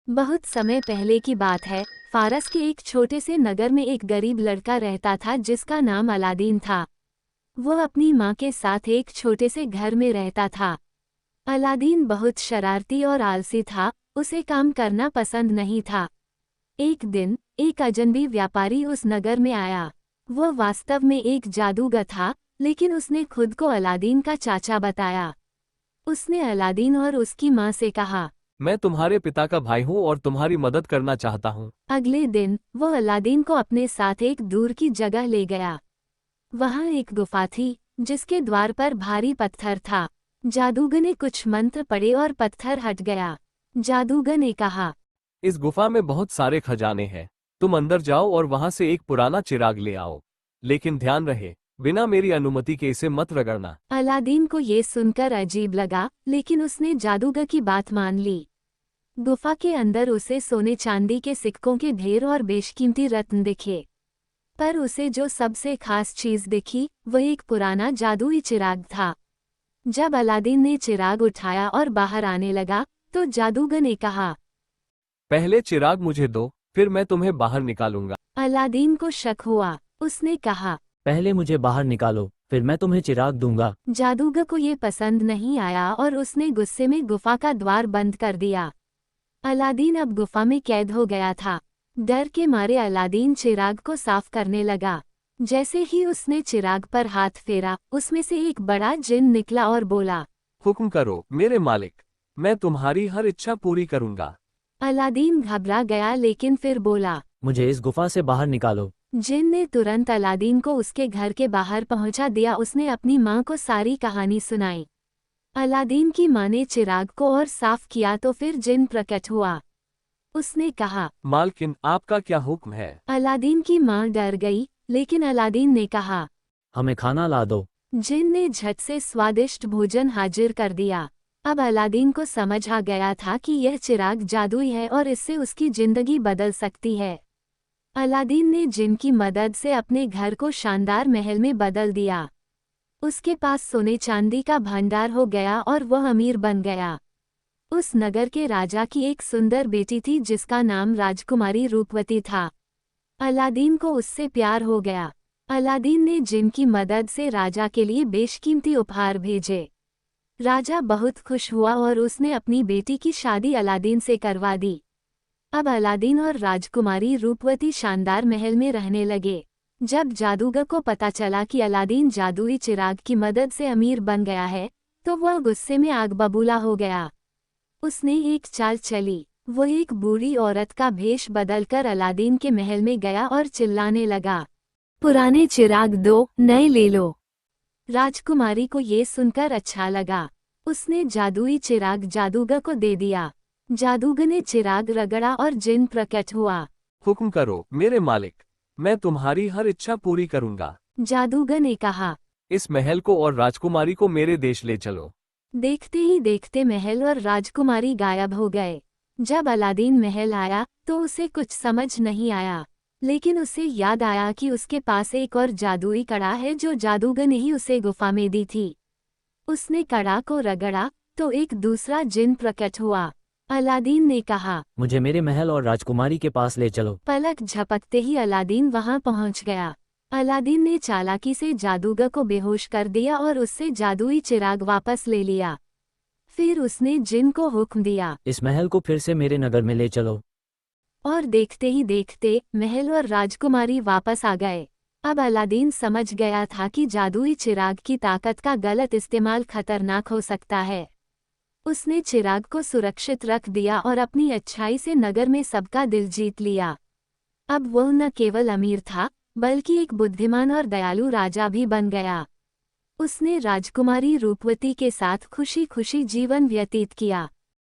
बहुत समय पहले की बात है। फारस के एक छोटे से नगर में एक गरीब लड़का रहता था जिसका नाम अलादीन था। वो अपनी माँ के साथ एक छोटे से घर में रहता था। अलादीन बहुत शरारती और आलसी था, उसे काम करना पसंद नहीं था। एक दिन एक अजनबी व्यापारी उस नगर में आया। वो वास्तव में एक जादूगर था, लेकिन उसने खुद को अलादीन का चाचा बताया। उसने अलादीन और उसकी माँ से कहा, मैं तुम्हारे पिता का भाई हूँ और तुम्हारी मदद करना चाहता हूँ। अगले दिन वो अलादीन को अपने साथ एक दूर की जगह ले गया। वहाँ एक गुफा थी जिसके द्वार पर भारी पत्थर था। जादूगर ने कुछ मंत्र पढ़े और पत्थर हट गया। जादूगर ने कहा, इस गुफा में बहुत सारे खजाने हैं। तुम अंदर जाओ और वहां से एक पुराना चिराग ले आओ। लेकिन ध्यान रहे, बिना मेरी अनुमति के इसे मत रगड़ना। अलादीन को ये सुनकर अजीब लगा, लेकिन उसने जादूगर की बात मान ली। गुफा के अंदर उसे सोने चांदी के सिक्कों के ढेर और बेशकीमती रत्न दिखे। पर उसे जो सबसे खास चीज दिखी वह एक पुराना जादुई चिराग था। जब अलादीन ने चिराग उठाया और बाहर आने लगा, तो जादूगर ने कहा, पहले चिराग मुझे दो, फिर मैं तुम्हें बाहर निकालूंगा। अलादीन को शक हुआ। उसने कहा, पहले मुझे बाहर निकालो, फिर मैं तुम्हें चिराग दूंगा। जादूगर को ये पसंद नहीं आया और उसने गुस्से में गुफा का द्वार बंद कर दिया। अलादीन अब गुफा में कैद हो गया था। डर के मारे अलादीन चिराग को साफ करने लगा। जैसे ही उसने चिराग पर हाथ फेरा, उसमें से एक बड़ा जिन निकला और बोला, हुक्म करो मेरे मालिक, मैं तुम्हारी हर इच्छा पूरी करूंगा। अलादीन घबरा गया लेकिन फिर बोला। मुझे इस गुफा से बाहर निकालो। जिन ने तुरंत अलादीन को उसके घर के बाहर पहुंचा दिया। उसने अपनी माँ को सारी कहानी सुनाई। अलादीन की माँ ने चिराग को और साफ किया तो फिर जिन प्रकट हुआ। उसने कहा, मालकिन आपका क्या हुक्म है? अलादीन की माँ डर गई, लेकिन अलादीन ने कहा, हमें खाना ला दो। जिन ने झट से स्वादिष्ट भोजन हाजिर कर दिया। अब अलादीन को समझ आ गया था कि यह चिराग जादुई है और इससे उसकी जिंदगी बदल सकती है। अलादीन ने जिन की मदद से अपने घर को शानदार महल में बदल दिया। उसके पास सोने चांदी का भंडार हो गया और वह अमीर बन गया। उस नगर के राजा की एक सुंदर बेटी थी जिसका नाम राजकुमारी रूपवती था। अलादीन को उससे प्यार हो गया। अलादीन ने जिन की मदद से राजा के लिए बेशकीमती उपहार भेजे। राजा बहुत खुश हुआ और उसने अपनी बेटी की शादी अलादीन से करवा दी। अब अलादीन और राजकुमारी रूपवती शानदार महल में रहने लगे। जब जादूगर को पता चला कि अलादीन जादुई चिराग की मदद से अमीर बन गया है, तो वह गुस्से में आग बबूला हो गया। उसने एक चाल चली। वो एक बूढ़ी औरत का भेष बदलकर अलादीन के महल में गया और चिल्लाने लगा, पुराने चिराग दो, नए ले लो। राजकुमारी को ये सुनकर अच्छा लगा। उसने जादुई चिराग जादूगर को दे दिया। जादूगर ने चिराग रगड़ा और जिन प्रकट हुआ। हुक्म करो मेरे मालिक, मैं तुम्हारी हर इच्छा पूरी करूंगा। जादूगर ने कहा, इस महल को और राजकुमारी को मेरे देश ले चलो। देखते ही देखते महल और राजकुमारी गायब हो गए। जब अलादीन महल आया तो उसे कुछ समझ नहीं आया, लेकिन उसे याद आया कि उसके पास एक और जादुई कड़ा है जो जादूगर ने ही उसे गुफा में दी थी। उसने कड़ा को रगड़ा तो एक दूसरा जिन प्रकट हुआ। अलादीन ने कहा, मुझे मेरे महल और राजकुमारी के पास ले चलो। पलक झपकते ही अलादीन वहां पहुंच गया। अलादीन ने चालाकी से जादूगर को बेहोश कर दिया और उससे जादुई चिराग वापस ले लिया। फिर उसने जिन को हुक्म दिया, इस महल को फिर से मेरे नगर में ले चलो। और देखते ही देखते महल और राजकुमारी वापस आ गए। अब अलादीन समझ गया था कि जादुई चिराग की ताकत का गलत इस्तेमाल खतरनाक हो सकता है। उसने चिराग को सुरक्षित रख दिया और अपनी अच्छाई से नगर में सबका दिल जीत लिया। अब वह न केवल अमीर था, बल्कि एक बुद्धिमान और दयालु राजा भी बन गया। उसने राजकुमारी रूपवती के साथ खुशी खुशी जीवन व्यतीत किया।